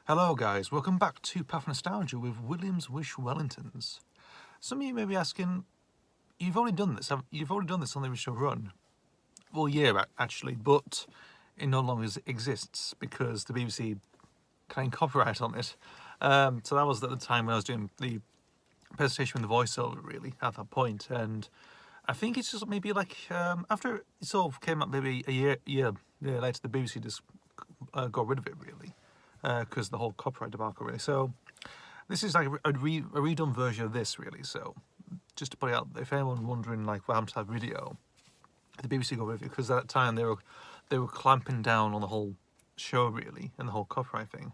Hello guys, welcome back to Path of Nostalgia with Williams Wish Wellingtons. Some of you may be asking, you've already done this on the original run. Well, yeah, actually, but it no longer exists because the BBC claimed copyright on it. So that was at the time when I was doing the presentation with the voiceover, really, at that point. And I think it's just maybe like after it sort of came up maybe a year later, the BBC just got rid of it, really. Because the whole copyright debacle, really. So this is like a redone version of this, really. So just to put it out, if anyone wondering like what happened to that video, the BBC got rid of it because at that time they were clamping down on the whole show, really, and the whole copyright thing.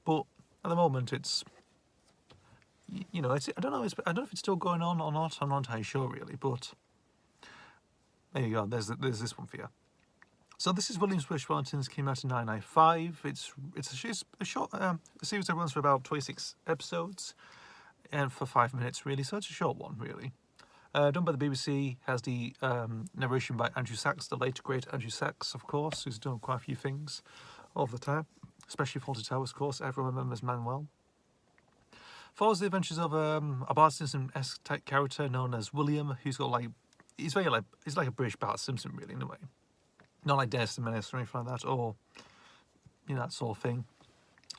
But at the moment, it's I don't know if it's still going on or not. I'm not entirely sure, really. But there you go. There's this one for you. So this is Williams Wish Wellingtons, came out in 1995. It's a short series that runs for about 26 episodes and for 5 minutes, really. So it's a short one, really. Done by the BBC, has the narration by Andrew Sachs, the late great Andrew Sachs, of course, who's done quite a few things all the time, especially Fawlty Towers, of course. Everyone remembers Manuel. Follows the adventures of a Bart Simpson-esque type character known as William, who's got he's like a British Bart Simpson, really, in a way. Not like Dennis the Menace or anything like that, or that sort of thing.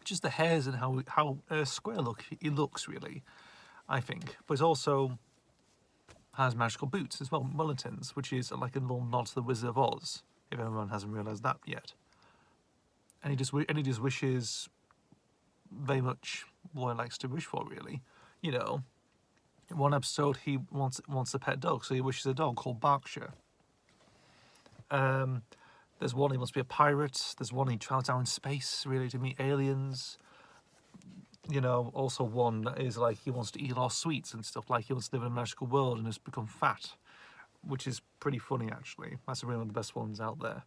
Just the hairs and how square he looks, really, I think. But it also has magical boots as well, Wellingtons, which is like a little nod to the Wizard of Oz, if anyone hasn't realised that yet. And he just wishes very much what he likes to wish for, really. In one episode he wants a pet dog, so he wishes a dog called Berkshire. There's one he wants to be a pirate. There's one he travels down in space, really, to meet aliens. Also one that is like he wants to eat all sweets and stuff. Like he wants to live in a magical world and just become fat, which is pretty funny, actually. That's really one of the best ones out there.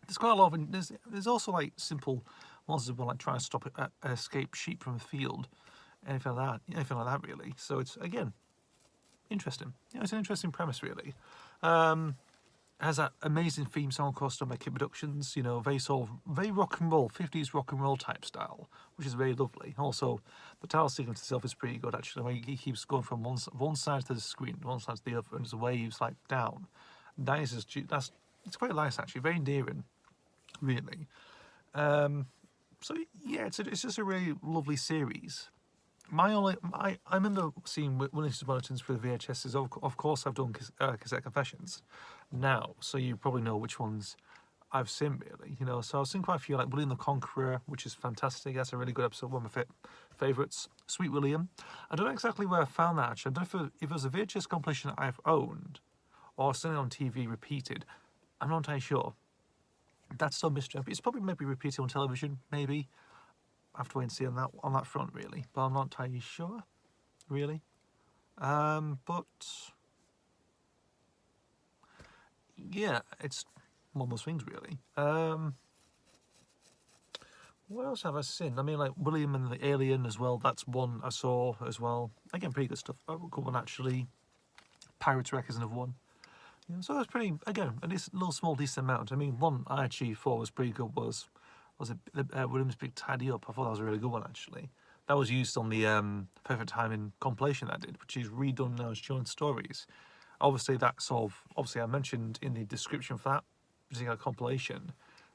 There's quite a lot of. There's also like simple ones that will like try and stop escape sheep from a field, anything like that, really. So it's again interesting. It's an interesting premise, really. Has that amazing theme song, of course, done by Kid Productions, very rock and roll, 50s rock and roll type style, which is very lovely. Also, the title sequence itself is pretty good, actually. He keeps going from one side to the screen, one side to the other, and there's waves like down. It's quite nice, actually, very endearing, really. So yeah, it's just a really lovely series. I remember seeing Williams Wellingtons for the VHSs. Of course, I've done cassette confessions now, so you probably know which ones I've seen, really. So I've seen quite a few, like William the Conqueror, which is fantastic. That's a really good episode, one of my favourites. Sweet William. I don't know exactly where I found that, actually. I don't know if it was a VHS compilation I've owned or something on TV repeated. I'm not entirely sure. That's still a mystery. It's probably maybe repeated on television, maybe. I have to wait and see on that front, really, but I'm not entirely sure, really. But yeah, it's one of those things, really. What else have I seen? I mean, like William and the Alien as well. That's one I saw as well. Again, pretty good stuff. A good one, actually. Pirates Wreck is another one. So that's pretty, again, a little small decent amount. I mean, one I actually thought was pretty good was it William's Big Tidy Up. I thought that was a really good one, actually. That was used on the Perfect Timing compilation that I did, which is redone now as Children's Stories. Obviously, I mentioned in the description for that particular compilation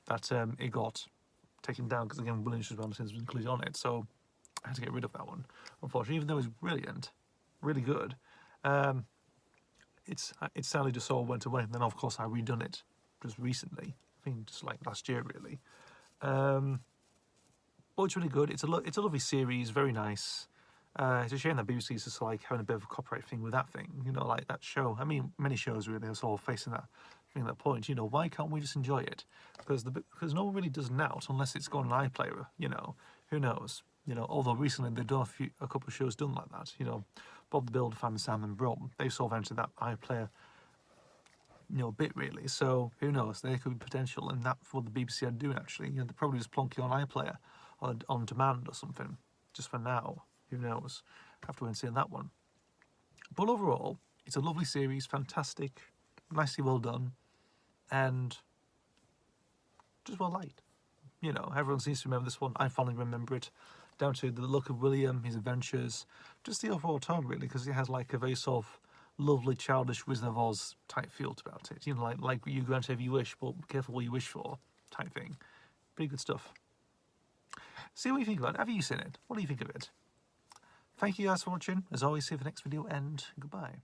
that it got taken down because, again, Williams was included on it, so I had to get rid of that one, unfortunately, even though it was brilliant, really good. It sadly just all went away, and then, of course, I redone it just recently. I think just like last year, really. But it's really good. It's a lovely series, very nice. It's a shame that BBC's just like having a bit of a copyright thing with that thing, you know, like that show. I mean, many shows really are sort of facing that point. You know, why can't we just enjoy it? Because no one really does now unless it's got an iPlayer. You know, who knows? You know, although recently they've done a couple of shows done like that. You know, Bob the Builder, Family Sam and Brom, they've sort of entered that iPlayer, you know, bit really. So who knows? There could be potential in that for what the BBC are doing actually. You know, they're probably just plonking on iPlayer on demand or something just for now. Who knows? Have to wait and see on that one. But overall, it's a lovely series, fantastic, nicely well done, and just well liked. You know, everyone seems to remember this one. I finally remember it, down to the look of William, his adventures, just the overall tone really, because it has like a very sort of lovely, childish Wizard of Oz type feel about it. You know, like you grant whatever you wish, but be careful what you wish for, type thing. Pretty good stuff. See what you think about it. Have you seen it? What do you think of it? Thank you guys for watching. As always, see you for the next video, and goodbye.